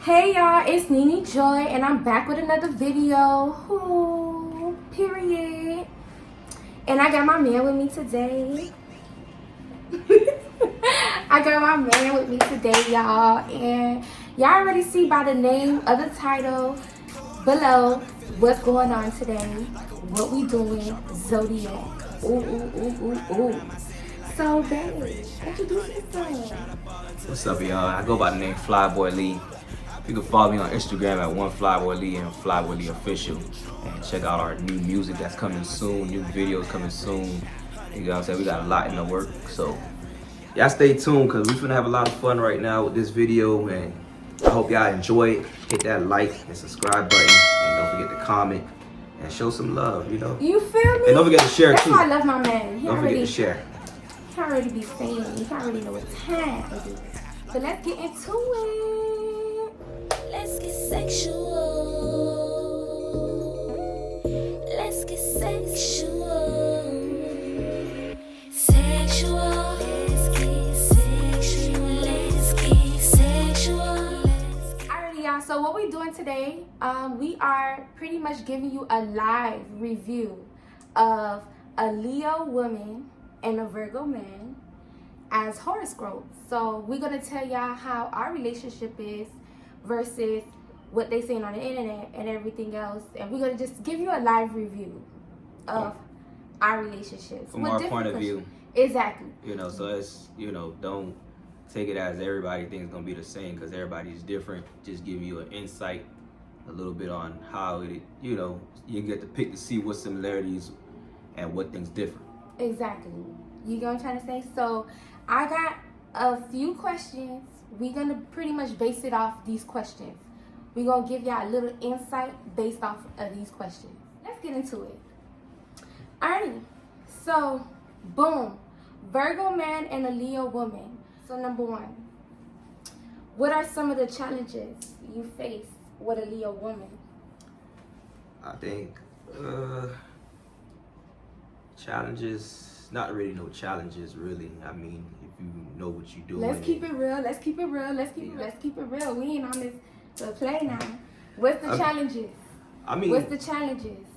Hey y'all, it's Ninijoy and I'm back with another video. Ooh, period. And I got my man with me today. I got my man with me today, y'all. And y'all already see by the name of the title below what's going on today. What we doing, Zodiac. Ooh, ooh, ooh, ooh, ooh. So, babe, introduce yourself. What's up, y'all? I go by the name FlyBoyLee. You can follow me on Instagram at @1FlyBoyLee and FlyBoyLee Official. And check out our new music that's coming soon, new videos coming soon. You know what I'm saying? We got a lot in the work. So, y'all stay tuned because we're going to have a lot of fun right now with this video. And I hope y'all enjoy it. Hit that like and subscribe button. And don't forget to comment and show some love, you know? You feel me? And don't forget to share, That's too. why I love my man. Don't forget to share. He already be saying, he already know what time it is. So let's get into it. Let's get sexual. Let's get sexual. Sexual. Let's get sexual. Let's get sexual. Alrighty, y'all. So what we're doing today, we are pretty much giving you a live review of a Leo woman and a Virgo man as horoscopes. So we're gonna tell y'all how our relationship is versus what they saying on the internet and everything else, and we're gonna just give you a live review of our relationships From our point of view. Exactly. You know, so it's, don't take it as everybody thinks it's gonna be the same because everybody's different. Just give you an insight, a little bit on how it, you get to pick to see what similarities and what things differ. Exactly. You know what I'm trying to say? So I got a few questions. We're going to pretty much base it off these questions. We're going to give y'all a little insight based off of these questions. Let's get into it. Alrighty. So, boom. Virgo man and a Leo woman. So, number one. What are some of the challenges you face with a Leo woman? I think challenges, not really no challenges really. I mean, if you know what you're doing. Let's keep it real. Let's keep it real. Let's keep it real. We ain't on this to play now. What's the challenges? I mean, what's the challenges?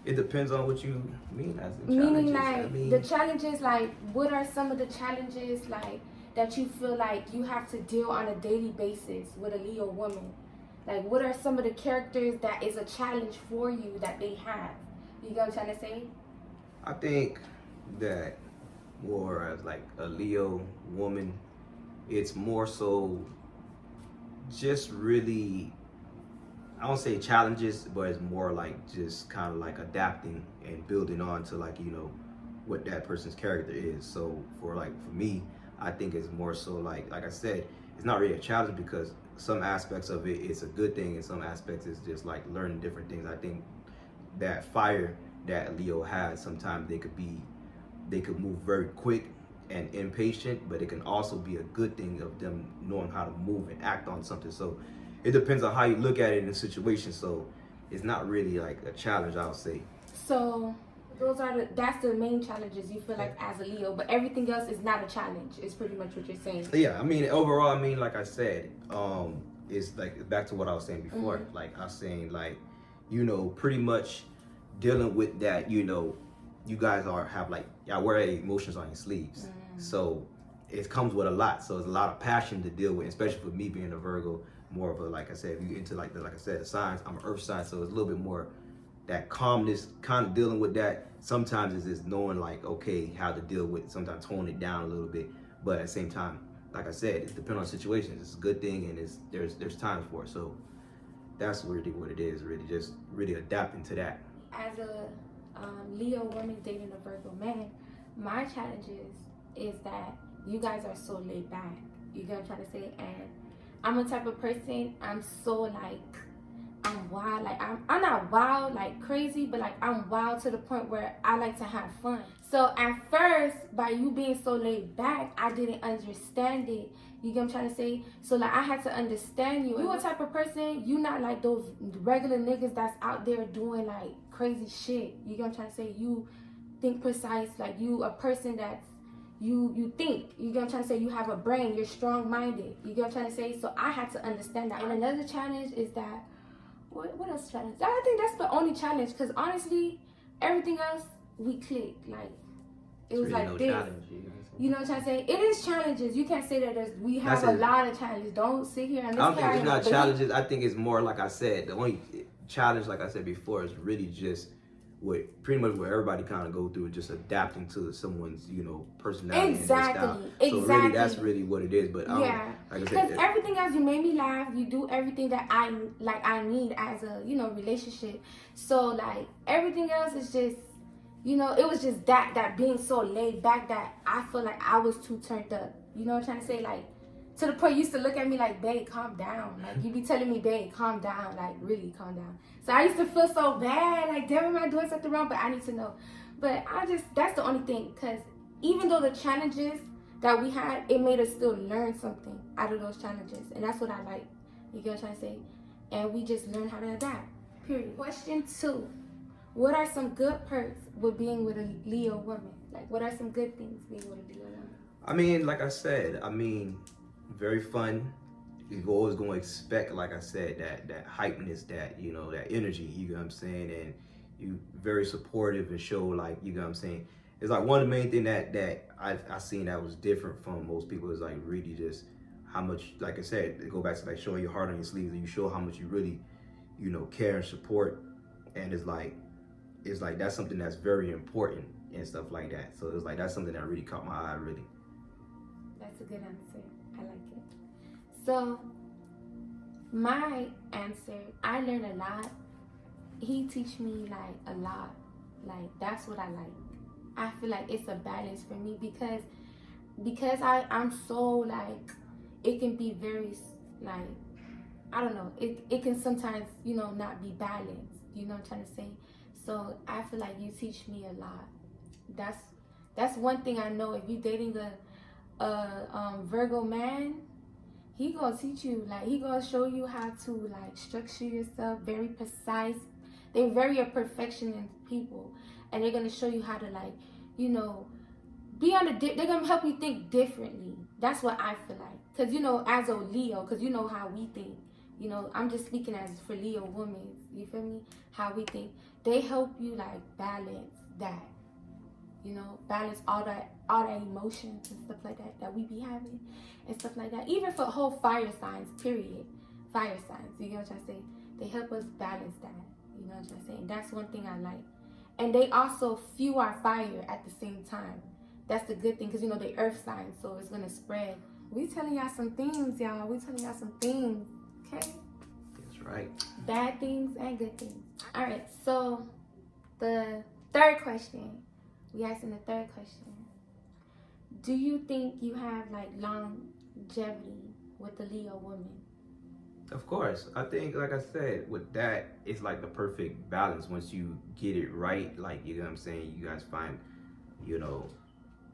It depends on what you mean as the Meaning challenges. the challenges, like, what are some of the challenges like that you feel like you have to deal on a daily basis with a Leo woman? Like, what are some of the characters that is a challenge for you that they have? You know what I'm trying to say? I think that more as like a Leo woman, it's more so just really, I don't say challenges, but it's more like just kind of like adapting and building on to like, what that person's character is. So for me, I think it's more so like I said, it's not really a challenge because some aspects of it, it's a good thing, and some aspects is just like learning different things. I think that fire that Leo has, sometimes they could move very quick and impatient, but it can also be a good thing of them knowing how to move and act on something. So it depends on how you look at it in the situation. So it's not really like a challenge, I would say. So that's the main challenges you feel like as a Leo, but everything else is not a challenge. It's pretty much what you're saying. Yeah, I mean, overall, like I said, it's like back to what I was saying before. Mm-hmm. Like I was saying, pretty much dealing with that, you guys y'all wear emotions on your sleeves. So it comes with a lot. So it's a lot of passion to deal with, especially for me being a Virgo, more of a, like I said, if you into like I said, the signs, I'm an earth sign, so it's a little bit more that calmness, kind of dealing with that. Sometimes it's just knowing like, okay, how to deal with it, sometimes tone it down a little bit. But at the same time, like I said, it depends on situations. It's a good thing, and there's times for it. So that's really what it is, really adapting to that. As a Leo woman dating a Virgo man, my challenges is that you guys are so laid back. You get what I'm trying to say? And I'm a type of person, I'm so like, I'm wild. Like, I'm not wild like crazy, but like I'm wild to the point where I like to have fun. So at first, by you being so laid back, I didn't understand it. You get what I'm trying to say? So like I had to understand you. You a type of person, you not like those regular niggas that's out there doing like crazy shit. You get what I'm trying to say? You think precise, like you a person that's you think. You get what I'm trying to say? You have a brain. You're strong-minded. You get what I'm trying to say? So I had to understand that. And another challenge is that, what else challenge? I think that's the only challenge, because honestly, everything else, we clicked. Like, it was really like no this. challenge, You know what I'm trying to say? It is challenges. You can't say that we have a lot of challenges. Don't sit here and I don't think it's not believe. challenges. I think it's more, like I said, the only challenge, like I said before, is really just pretty much what everybody kind of go through, just adapting to someone's, personality and their style. So really, that's really what it is. But yeah, like I because said, everything else, you made me laugh. You do everything that I need as a relationship. So like everything else is just, it was just that being so laid back that I feel like I was too turned up. You know what I'm trying to say? Like, to the point you used to look at me like, babe, calm down. Like, you be telling me, babe, calm down. Like, really calm down. So I used to feel so bad. Like, damn, am I doing something wrong? But I need to know. But that's the only thing. Because even though the challenges that we had, it made us still learn something out of those challenges. And that's what I like. You get what I'm trying to say? And we just learn how to adapt. Period. Question 2. What are some good perks with being with a Leo woman? Like, what are some good things being with a Leo woman? I mean, like I said, very fun. You're always going to expect, like I said, that hypeness, that that energy. You know what I'm saying? And you very supportive and show, like, you know what I'm saying. It's like one of the main thing that I seen that was different from most people is like really just how much, like I said, it go back to like showing your heart on your sleeves, and you show how much you really, care and support. And it's like that's something that's very important and stuff like that. So it's like that's something that really caught my eye, really. That's a good answer. I like it. So, my answer, I learned a lot. He teach me like a lot. Like, that's what I like. I feel like it's a balance for me because I'm so like, it can be very like, I don't know. It can sometimes, not be balanced. You know what I'm trying to say? So I feel like you teach me a lot. That's one thing I know. If you're dating a Virgo man, he gonna teach you, like, he gonna show you how to like structure yourself, very precise. They're very a perfectionist people, and they're gonna show you how to like, be on the they're gonna help you think differently. That's what I feel like, cause as a Leo, cause how we think. I'm just speaking as for Leo women. You feel me? How we think. They help you like balance that. Balance all that emotions and stuff like that we be having and stuff like that. Even for whole fire signs, period. Fire signs, you know what I'm trying to say? They help us balance that, you know what I'm trying to say? And that's one thing I like. And they also fuel our fire at the same time. That's the good thing, because they earth signs, so it's gonna spread. We telling y'all some things, y'all. We telling y'all some things, okay? That's right. Bad things and good things. All right, so the third question. We asking the third question. Do you think you have like longevity with the Leo woman? Of course. I think, like I said, with that, it's like the perfect balance. Once you get it right, like, you know what I'm saying, you guys find,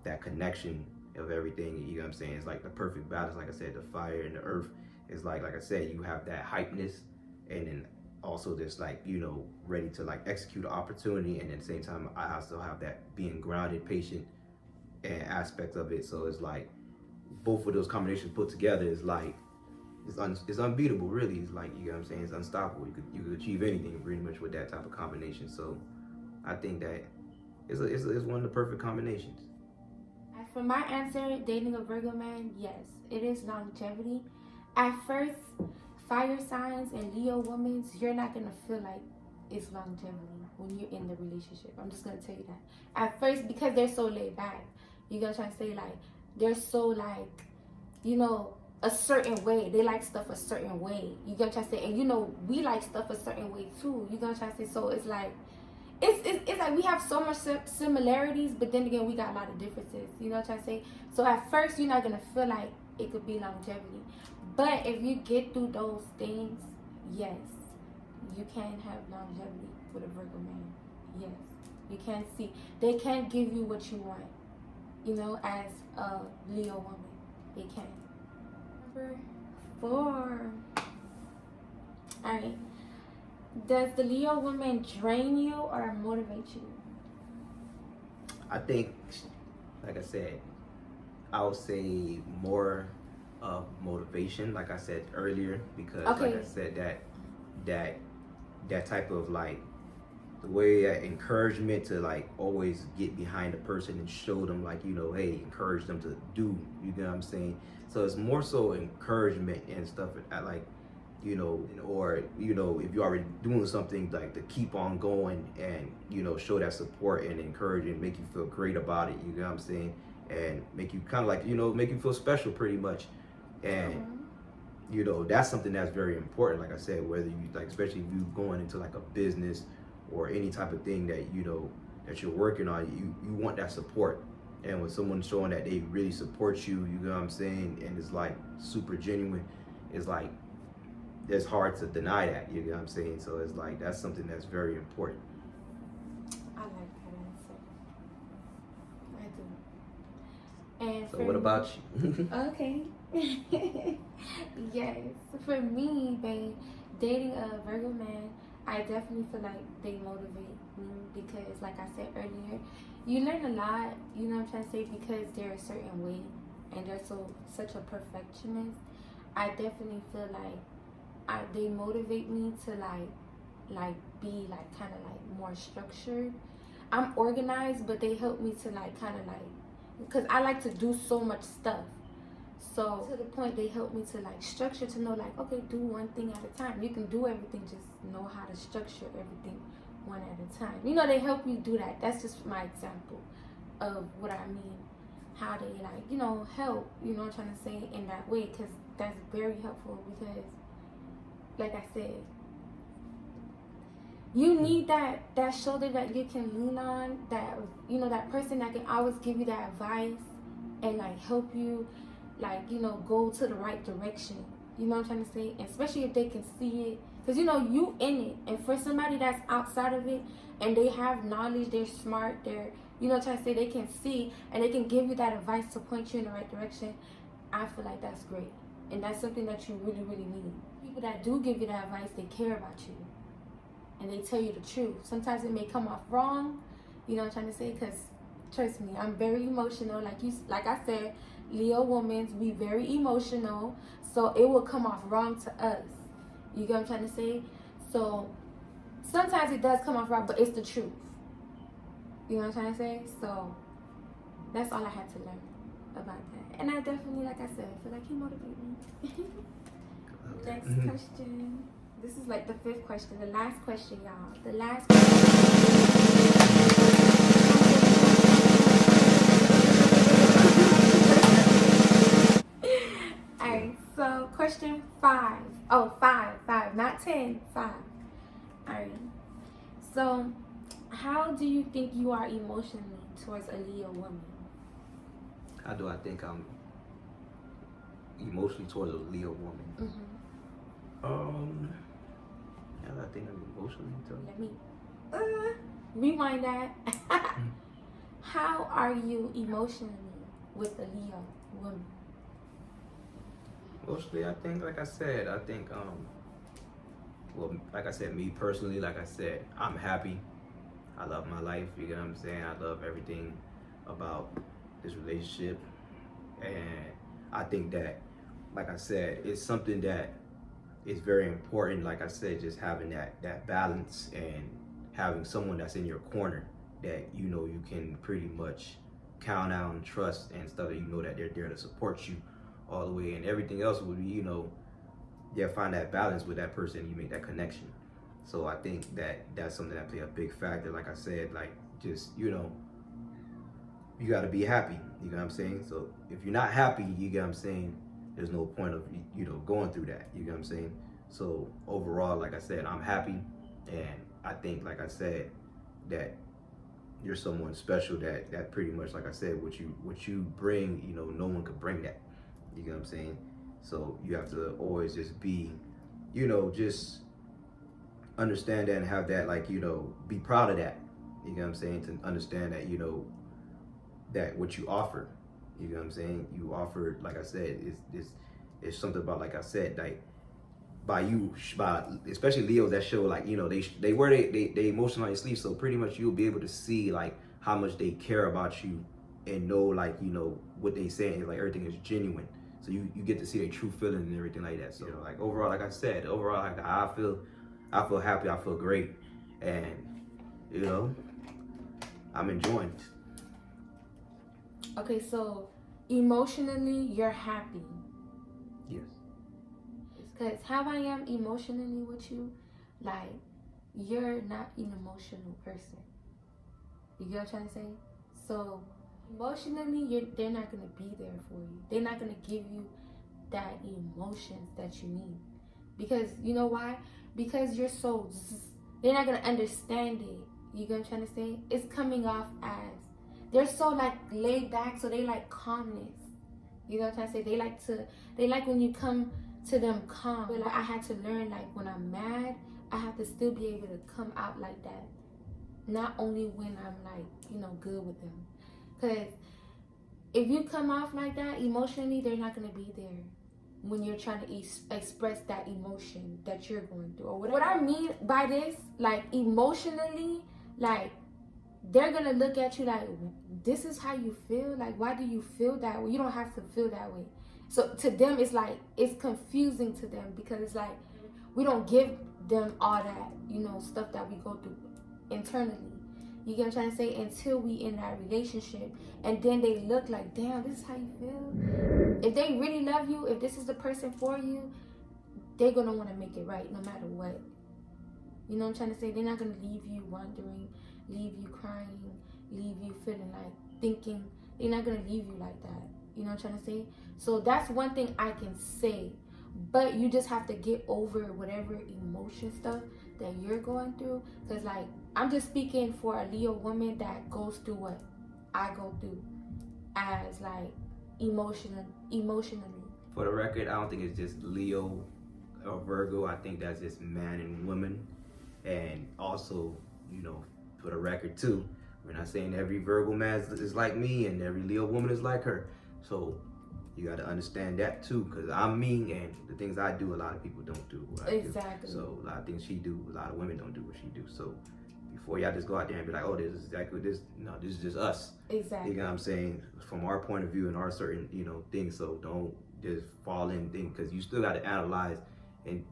that connection of everything, you know what I'm saying? It's like the perfect balance. Like I said, the fire and the earth is like I said, you have that hypeness, and then also just like, ready to like execute an opportunity, and at the same time I also have that being grounded, patient and aspect of it. So it's like both of those combinations put together is like it's unbeatable, really. It's like, you know what I'm saying, it's unstoppable. You could achieve anything pretty much with that type of combination. So I think that it's one of the perfect combinations. For my answer, dating a Virgo man, yes, it is longevity. At first, fire signs and Leo women, you're not going to feel like it's longevity when you're in the relationship. I'm just going to tell you that. At first, because they're so laid back, you're going to try to say, like, they're so, like, a certain way. They like stuff a certain way. You going to try to say, and, we like stuff a certain way, too. You're going to try to say, so it's like, it's like we have so much similarities, but then again, we got a lot of differences. You know what I'm trying to say? So at first, you're not going to feel like it could be longevity. But if you get through those things, yes, you can have longevity with a Virgo man. Yes, you can see. They can give you what you want, as a Leo woman. They can. Number 4. All right. Does the Leo woman drain you or motivate you? I think, like I said, I would say more of motivation, like I said earlier, because Okay. like I said, that type of like the way that encouragement to like always get behind a person and show them like, you know, hey, encourage them to do, you know what I'm saying? So it's more so encouragement and stuff like, you know, or, you know, if you're already doing something, like to keep on going and, you know, show that support and encourage and make you feel great about it, you know what I'm saying? And make you kind of like, you know, make you feel special pretty much. And, you know, that's something that's very important, like I said, whether you, like, especially if you going into like a business or any type of thing that, you know, that you're working on, you want that support. And when someone's showing that they really support you, you know what I'm saying, and it's like super genuine, it's like, it's hard to deny that, you know what I'm saying? So it's like, that's something that's very important. I like that answer. I do. And So for what me- about you? Okay. Yes. For me, babe, dating a Virgo man, I definitely feel like they motivate me because, like I said earlier, you learn a lot, you know what I'm trying to say, because they're a certain way and they're such a perfectionist. I definitely feel like they motivate me to like be like kind of like more structured. I'm organized, but they help me to like kind of like, because I like to do so much stuff. So to the point, they help me to like structure, to know like, okay, do one thing at a time. You can do everything, just know how to structure everything one at a time. You know, they help you do that. That's just my example of what I mean. How they like, you know, help, you know what I'm trying to say, in that way, because that's very helpful because, like I said, you need that shoulder that you can lean on, that, you know, that person that can always give you that advice and like help you, like, you know, go to the right direction. You know what I'm trying to say? And especially if they can see it, because, you know, you in it, and for somebody that's outside of it and they have knowledge, they're smart, they're, you know what I'm trying to say, they can see and they can give you that advice to point you in the right direction. I feel like that's great, and that's something that you really, really need. People that do give you that advice, they care about you and they tell you the truth. Sometimes it may come off wrong, you know what I'm trying to say, because trust me, I'm very emotional. Like I said, Leo women, we very emotional, so it will come off wrong to us. You get what I'm trying to say? So sometimes it does come off wrong, but it's the truth. You know what I'm trying to say? So that's all I had to learn about that. And I definitely, like I said, feel like he motivated me. Next question. This is like the 5th question, the last question, y'all. The last question. Alright, so question 5. Oh, 5, not 10, 5. Alright. So, how do you think you are emotionally towards a Leo woman? How do I think I'm emotionally towards a Leo woman? Mm-hmm. How do I think I'm emotionally towards? Let me rewind that. How are you emotionally with a Leo woman? Mostly, I think, like I said, well, like I said, me personally, like I said, I'm happy. I love my life, you get what I'm saying? I love everything about this relationship. And I think that, like I said, it's something that is very important. Like I said, just having that balance and having someone that's in your corner that, you know, you can pretty much count on, trust, and stuff, that you know that they're there to support you all the way, and everything else would be, you know, find that balance with that person, you make that connection. So I think that that's something that play a big factor. Like I said, like, just, you know, you got to be happy, you know what I'm saying? So if you're not happy, you get what I'm saying, there's no point of, you know, going through that, you get what I'm saying? So overall, like I said, I'm happy, and I think, like I said, that you're someone special, that pretty much, like I said, what you bring, you know, no one could bring that. You get what I'm saying? So you have to always just be, you know, just understand that and have that, like, you know, be proud of that. You get what I'm saying? To understand that, you know, that what you offer, you know what I'm saying? You offer, like I said, it's something about, like I said, like, by especially Leos that show, like, you know, they wear they emotion on your sleeve, so pretty much you'll be able to see like how much they care about you and know like what they saying, like everything is genuine. So you get to see their true feeling and everything like that. So like overall, like I said, like I feel happy, I feel great, and I'm enjoying it. Okay, so emotionally, you're happy. Yes. Because how I am emotionally with you, like, you're not an emotional person. You get what I'm trying to say? So, emotionally, they're not going to be there for you. They're not going to give you that emotions that you need. Because, you know why? Because you're so they're not going to understand it. You get what I'm trying to say? It's coming off as, they're so, like, laid back, so they like calmness. You know what I'm trying to say? They like when you come to them calm. But like, I had to learn, like, when I'm mad, I have to still be able to come out like that. Not only when I'm like, good with them. Because if you come off like that emotionally, they're not going to be there when you're trying to express that emotion that you're going through. Or whatever. What I mean by this, like, emotionally, like, they're going to look at you like, this is how you feel? Like, why do you feel that way? You don't have to feel that way. So to them, it's like, it's confusing to them because it's like, we don't give them all that, stuff that we go through internally. You get what I'm trying to say? Until we in that relationship. And then they look like, damn, this is how you feel? If they really love you, if this is the person for you, they're going to want to make it right no matter what. You know what I'm trying to say? They're not going to leave you wondering, leave you crying, leave you feeling like thinking. They're not going to leave you like that. You know what I'm trying to say? So that's one thing I can say. But you just have to get over whatever emotion stuff that you're going through. Because, like, I'm just speaking for a Leo woman that goes through what I go through as, like, emotionally. For the record, I don't think it's just Leo or Virgo. I think that's just man and woman. And also, for the record, too, we're not saying every Virgo man is like me and every Leo woman is like her. So you got to understand that too, because I'm me, and the things I do, a lot of people don't do what I do. So a lot of things she do, a lot of women don't do what she do. So before y'all just go out there and be like, oh, this is exactly this. No, this is just us. Exactly. You know what I'm saying? From our point of view and our certain, things. So don't just fall in things, because you still got to analyze and,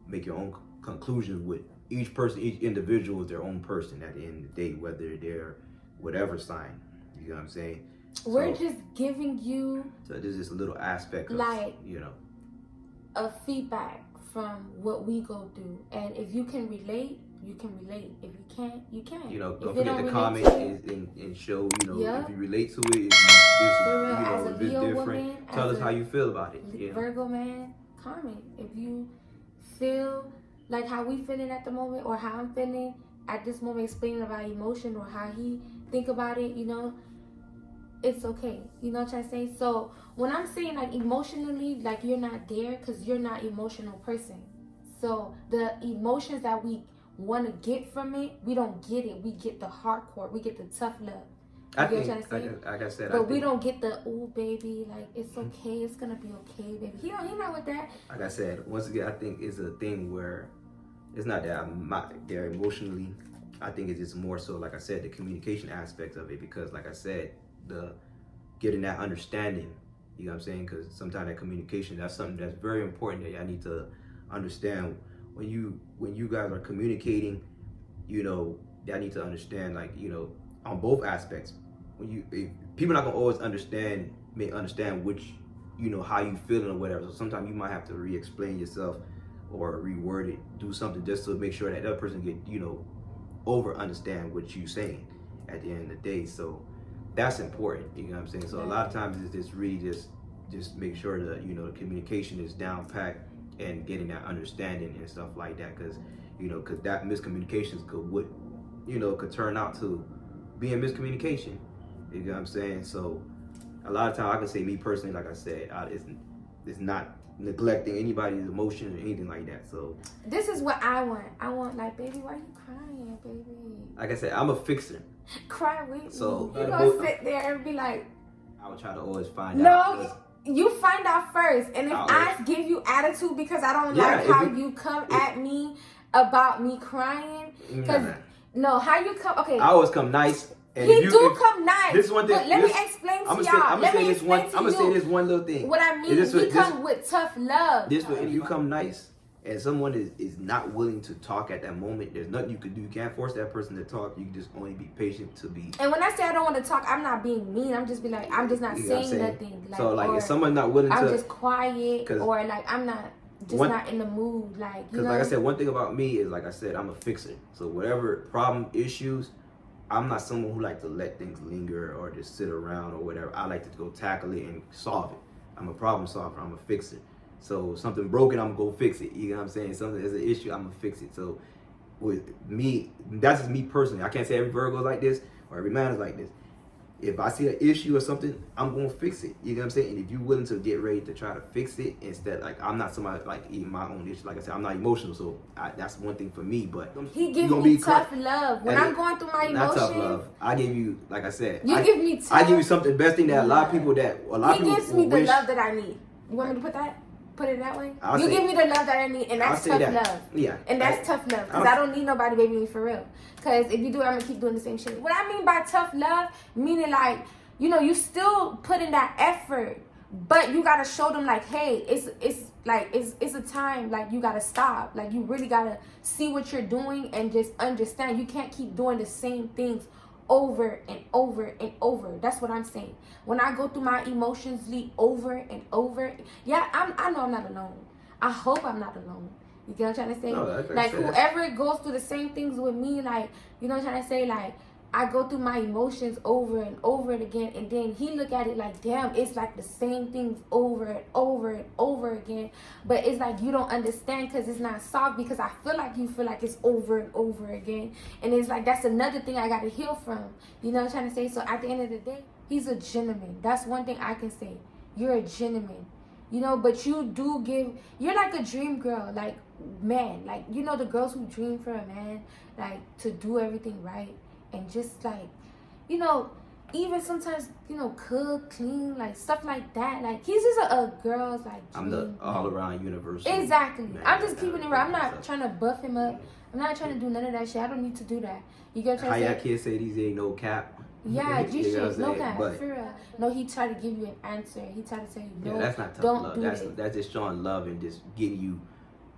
make your own conclusions with each person. Each individual is their own person at the end of the day, whether they're whatever sign. You know what I'm saying? We're just giving you, so there's just a little aspect of, like, a feedback from what we go through. And if you can relate, you can relate. If you can't, you can't. Don't forget to comment and show, if you relate to it, if it's different, woman, tell us how you feel about it. Virgo man, comment. If you feel like how we feeling at the moment, or how I'm feeling at this moment, explaining about emotion, or how he think about it, it's okay. You know what I'm saying? So when I'm saying, like, emotionally, like, you're not there because you're not an emotional person. So the emotions that we want to get from it, we don't get it. We get the hardcore. We get the tough love. You know what I'm saying? Like I said, but we don't get the, oh, baby, like, it's okay. It's going to be okay, baby. He not with that. Like I said, once again, I think it's a thing where it's not that I'm not there emotionally. I think it's just more so, like I said, the communication aspect of it. Because, like I said, the getting that understanding, you know what I'm saying? Because sometimes that communication, that's something that's very important that I need to understand. When you guys are communicating, I need to understand, like, on both aspects. People not gonna always understand which, how you feeling or whatever. So sometimes you might have to re-explain yourself or reword it, do something just to make sure that other person get, over understand what you saying at the end of the day. So that's important, you know what I'm saying? So a lot of times it's just really just make sure that, the communication is down packed and getting that understanding and stuff like that, because that miscommunications could turn out to being miscommunication, you know what I'm saying? So a lot of times I can say, me personally, like I said, it's not neglecting anybody's emotion or anything like that. So this is what I want, like, baby, why you crying, baby? Like I said, I'm a fixer. Cry with so me. You gonna sit there and be like, I would try to always find out. No, you find out first. And if I give you attitude because I don't like how you come at me about me crying, because how you come, okay. I always come nice And he do come nice. This one thing. But let me explain to y'all. I'm gonna say this one little thing. What I mean, he come with tough love. If you come nice and someone is not willing to talk at that moment, there's nothing you can do. You can't force that person to talk. You can just only be patient to be. And when I say I don't want to talk, I'm not being mean. I'm just be like, I'm just not saying nothing. Like, so like, if someone's not willing I'm to, just quiet, or like I'm not not in the mood. Like, you know. Like I said, one thing about me is, like I said, I'm a fixer. So whatever problem, issues, I'm not someone who like to let things linger or just sit around or whatever. I like to go tackle it and solve it. I'm a problem solver. I'm a fixer. So something broken, I'm gonna go fix it. You know what I'm saying? Something is an issue, I'm gonna fix it. So with me, that's just me personally. I can't say every Virgo is like this or every man is like this. If I see an issue or something, I'm gonna fix it. You know what I'm saying? And if you're willing to get ready to try to fix it, instead, like, I'm not somebody like eating my own issue. Like I said, I'm not emotional, so that's one thing for me. But he gives me tough love when I'm going through my emotions. Not tough love. I give you, like I said, you give me tough. I give you something. Best thing that a lot of people he gives me the love that I need. You want me to put it that way? You give me the love that I need, and that's tough love. Yeah. And that's tough love, because I don't need nobody baby me for real. Because if you do, I'm gonna keep doing the same shit. What I mean by tough love, meaning like, you know, you still put in that effort, but you gotta show them like, hey, it's a time, like, you gotta stop. Like, you really gotta see what you're doing and just understand. You can't keep doing the same things over and over and over. That's what I'm saying. When I go through my emotions over and over, yeah, I know I'm not alone. I hope I'm not alone. You get what I'm trying to say? No, like, whoever goes through the same things with me, like, you know what I'm trying to say? Like, I go through my emotions over and over and again, and then he look at it like, damn, it's like the same things over and over and over again. But it's like, you don't understand because it's not solved, because I feel like you feel like it's over and over again. And it's like, that's another thing I got to heal from. You know what I'm trying to say? So at the end of the day, he's a gentleman. That's one thing I can say. You're a gentleman. You know, but you do you're like a dream girl, like, man. Like, you know, the girls who dream for a man, like, to do everything right. And just like, you know, even sometimes, you know, cook, clean, like, stuff like that. Like, he's just a girl's, like, dream. I'm the all-around universal. Exactly. Man, I'm just keeping it real. I'm not trying to buff him up. I'm not trying to do none of that shit. I don't need to do that. You get what I'm saying? How y'all kids say these ain't no cap? Yeah, G-shit, no cap, but, for real. No, he tried to give you an answer. He tried to tell you, no, that's not tough don't love. do That's just showing love and just getting you,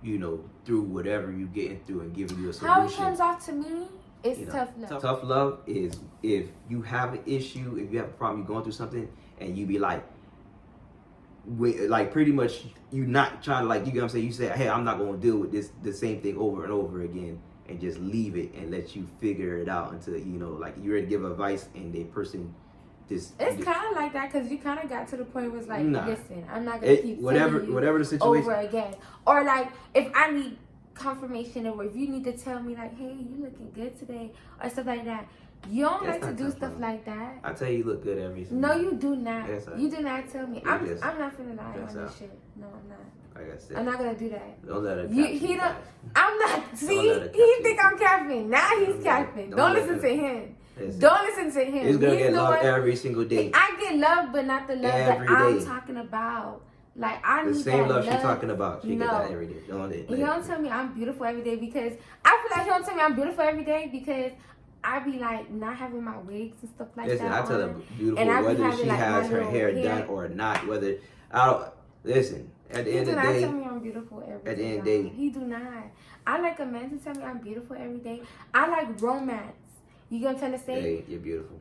you know, through whatever you getting through and giving you a solution. How it comes off to me, it's tough love. Tough love is if you have an issue, if you have a problem, you're going through something, and you be like pretty much you not trying to, like, you know what I'm saying, you say, hey, I'm not going to deal with the same thing over and over again, and just leave it and let you figure it out until, you know, like, you're ready to give advice and the person just... It's kind of like that, because you kind of got to the point where it's like, listen, I'm not going to keep whatever the situation over again. Or like, if I need confirmation, or if you need to tell me like, hey, you looking good today, or stuff like that. You don't like to do stuff like that. I tell you, you look good every single No, you do not. Yes, you do not tell me. I'm not finna lie on this shit. No, I'm not. Like I said, I'm not gonna do that. Don't let it. He don't. I'm not. See, he think I'm capping. Now he's capping. Don't listen to him. Don't listen to him. He's gonna get love every single day. I get love, but not the love that I'm talking about. Like, I need that the same love she's talking about. She get that every day. He don't tell me I'm beautiful every day, because I feel like he don't tell me I'm beautiful every day because I be like not having my wigs and stuff like that. Listen, I tell her beautiful whether she has her hair done or not. Whether listen. At the end of the day, he do not tell me I'm beautiful every day. At the end of the day, he do not. I like a man to tell me I'm beautiful every day. I like romance. You get what I'm trying to say? Hey, you're beautiful.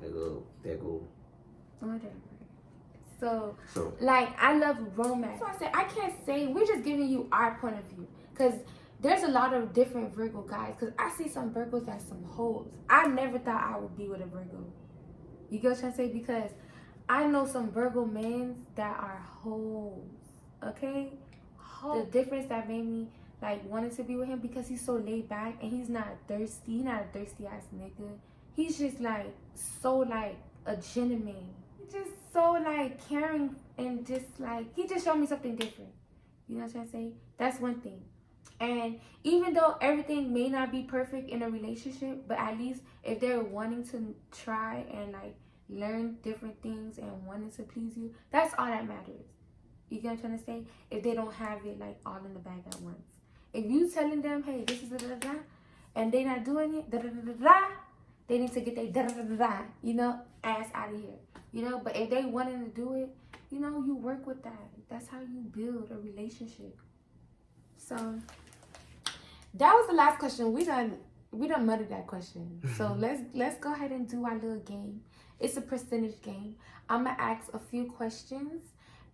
That go. Whatever. So, like, I love romance. So I said, I can't say, we're just giving you our point of view. Because there's a lot of different Virgo guys. Because I see some Virgos that's some hoes. I never thought I would be with a Virgo. You get what I'm trying to say? Because I know some Virgo men that are hoes. Okay? Hoes. The difference that made me, like, wanted to be with him, because he's so laid back and he's not thirsty. He's not a thirsty ass nigga. He's just, like, so, like, a gentleman. Just so, like, caring, and just, like, he just showed me something different. You know what I'm trying to say? That's one thing. And even though everything may not be perfect in a relationship, but at least if they're wanting to try and, like, learn different things and wanting to please you, that's all that matters. You get what I'm trying to say? If they don't have it, like, all in the bag at once. If you telling them, hey, this is da-da-da-da, and they not doing it, da-da-da-da-da, they need to get their ass out of here. But if they wanting to do it, you work with that. That's how you build a relationship. So that was the last question. We done muddied that question. So let's go ahead and do our little game. It's a percentage game. I'm gonna ask a few questions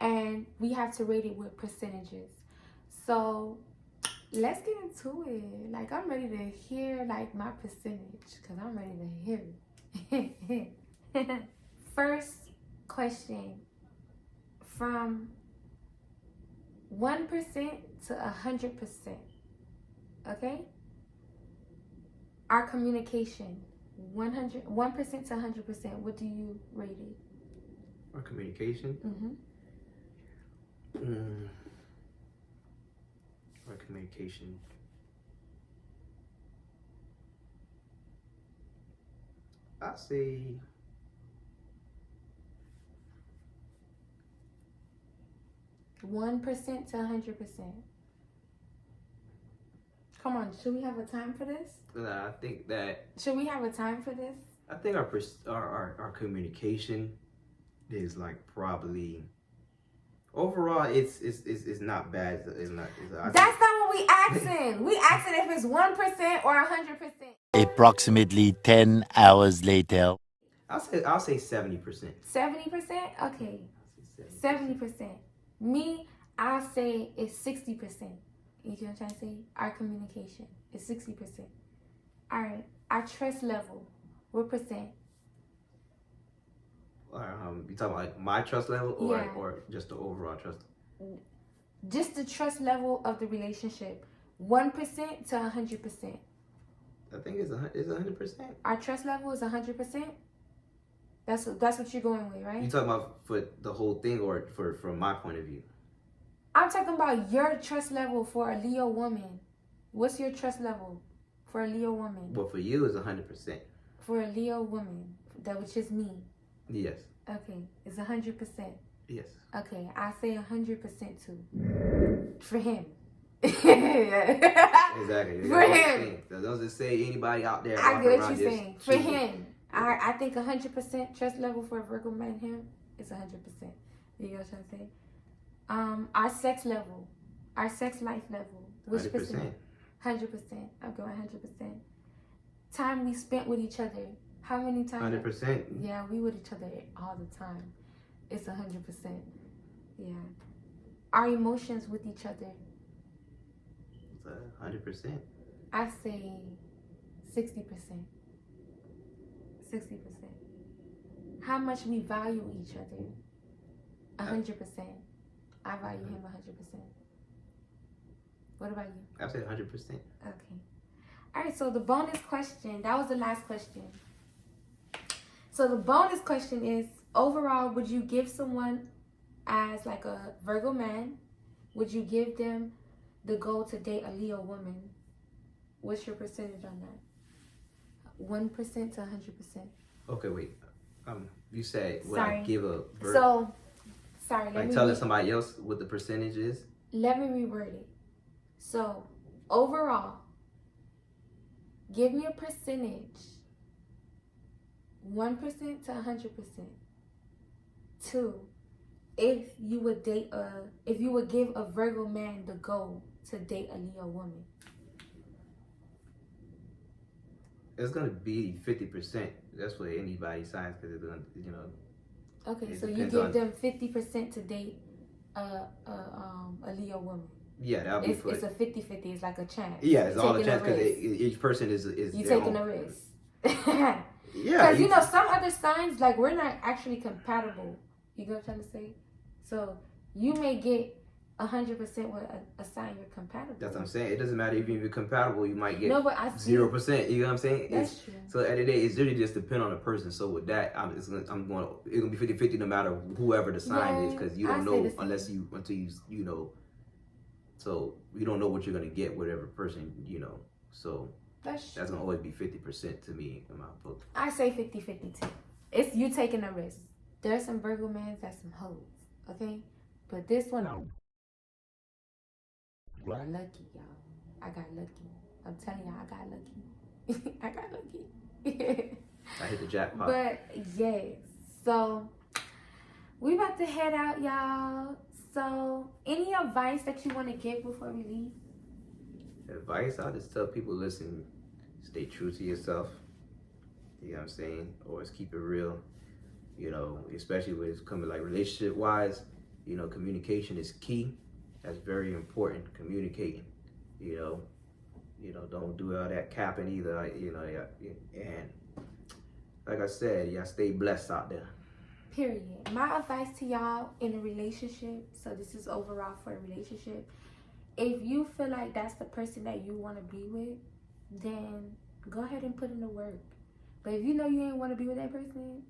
and we have to rate it with percentages. So let's get into it. Like, I'm ready to hear like my percentage because I'm ready to hear it. First question, from 1% to 100%. Okay? Our communication, 1% to 100%. What do you rate it? Our communication? Our communication. I say 1% to 100%. Come on, should we have a time for this? I think that. Should we have a time for this? I think our communication is like probably overall it's not bad. It's not. That's not what we asking. We asking if it's 1% or 100%. Approximately 10 hours later. I'll say 70%. 70%? Okay. 70%. Me, I'll say it's 60%. You get what I'm trying to say? Our communication is 60%. All right. Our trust level, what percent? You talking about like my trust level or just the overall trust? Just the trust level of the relationship. 1% to 100%. I think it's 100%. Our trust level is 100%. That's what you're going with, right? You talking about for the whole thing or from my point of view? I'm talking about your trust level for a Leo woman. What's your trust level for a Leo woman? But for you, it's 100%. For a Leo woman, that was just me. Yes. Okay, it's 100%. Yes. Okay, I say 100% too. For him. Exactly. For him. So don't just say anybody out there. I get what around you're just saying. For him. I think 100% trust level for a Virgo man, him, is 100%. You know what I'm trying to say? Our sex level, our sex life level, which 100%. percent? 100%. I'm going 100%. Time we spent with each other. How many times? 100%. Yeah, we with each other all the time. It's 100%. Yeah. Our emotions with each other. It's 100%. I say 60%. 60%. How much we value each other. 100%. I value him 100%. What about you? I say 100%. Okay. All right, so the bonus question, that was the last question. So the bonus question is, overall, would you give someone as like a Virgo man, would you give them the goal to date a Leo woman? What's your percentage on that? 1% to 100%. Okay, wait. You said would Sorry. I give a So, sorry. like telling somebody else what the percentage is? Let me reword it. So, overall, give me a percentage. 1% to 100%. 2, if you would give a Virgo man the goal to date a Leo woman. It's gonna be 50%. That's what anybody signs because it's gonna, Okay, it so you depends give on- them 50% to date a Leo woman. Yeah, that'll be It's a 50-50. It's like a chance. yeah, it's all a Taking chance because risk. each person is You their taking own. a risk. Yeah, Because some other signs, like, we're not actually compatible. You know what I'm trying to say? So you may get 100% with a sign you're compatible. that's what I'm saying. It doesn't matter if you're compatible. You might get No, but I see 0%. You know what I'm saying? That's true. So at the end of the day, it's really just depend on the person. So with that, it's gonna be 50-50 no matter whoever the sign is, because you I don't say know the same. until you know. So you don't know what you're gonna get, whatever person you know. So That's true. that's gonna always be 50% to me in my book. I say 50-50 too. It's you taking a risk. There's some Virgo mans that's some hoes, okay? But this one, I'm lucky, y'all. I got lucky. I'm telling y'all, I got lucky. I got lucky. I hit the jackpot. But yes, so we about to head out, y'all. So any advice that you want to give before we leave? Advice, I just tell people, listen, stay true to yourself. You know what I'm saying? Always keep it real. You know, especially when it's coming like relationship wise, you know, communication is key. That's very important. Communicating. You know, don't do all that capping either. You know, and like I said, y'all stay blessed out there. Period. My advice to y'all in a relationship, so this is overall for a relationship. If you feel like that's the person that you want to be with, then go ahead and put in the work. But if you know you ain't want to be with that person,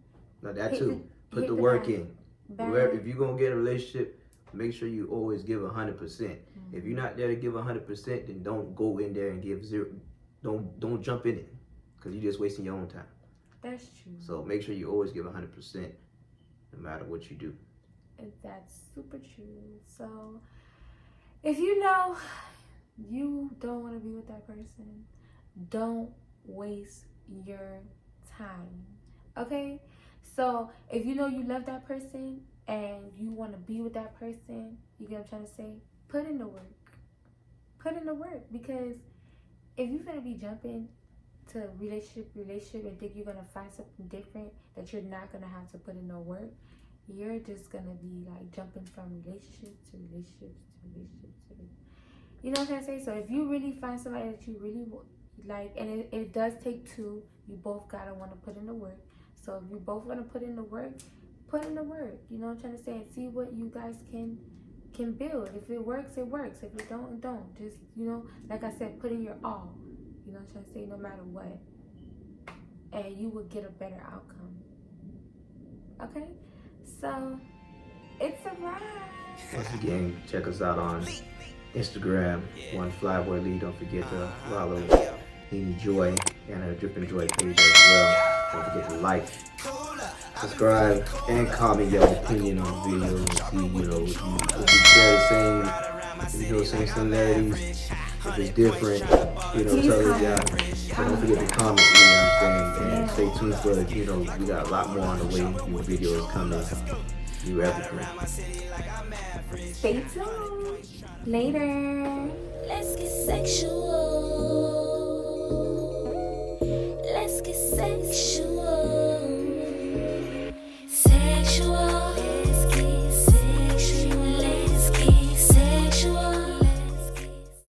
now that too, put the work in. If you're gonna get in a relationship, make sure you always give 100%. If you're not there to give 100%, then don't go in there and give zero. Don't jump in it, because you're just wasting your own time. That's true. So make sure you always give 100%, no matter what you do. That's super true. So if you know you don't want to be with that person, don't waste your time. Okay? So if you know you love that person and you want to be with that person, you get what I'm trying to say? Put in the work. Put in the work, because if you're going to be jumping to relationship and think you're going to find something different that you're not going to have to put in no work, you're just going to be like jumping from relationship to relationship to relationship to relationship. You know what I'm trying to say? So if you really find somebody that you really like, and it does take two, you both got to want to put in the work. So if you both want to put in the work, put in the work. You know what I'm trying to say? And see what you guys can build. If it works, it works. If it don't, it don't. Just, you know, like I said, put in your all. You know what I'm trying to say? No matter what. And you will get a better outcome. Okay? So, it's a wrap. Once again, check us out on Instagram, FlyBoyLee. Don't forget to follow Ninijoy and her DripInJoy page as well. Don't forget to like, subscribe, and comment your opinion on the video and see, you know, if you share the same similarities, if it's different, you know, tell us y'all. And don't forget to comment, you know what I'm saying, and stay tuned for, you know, we got a lot more on the way, new videos coming, new everything. Stay tuned. Later. Let's get sexual. Let's get sexual.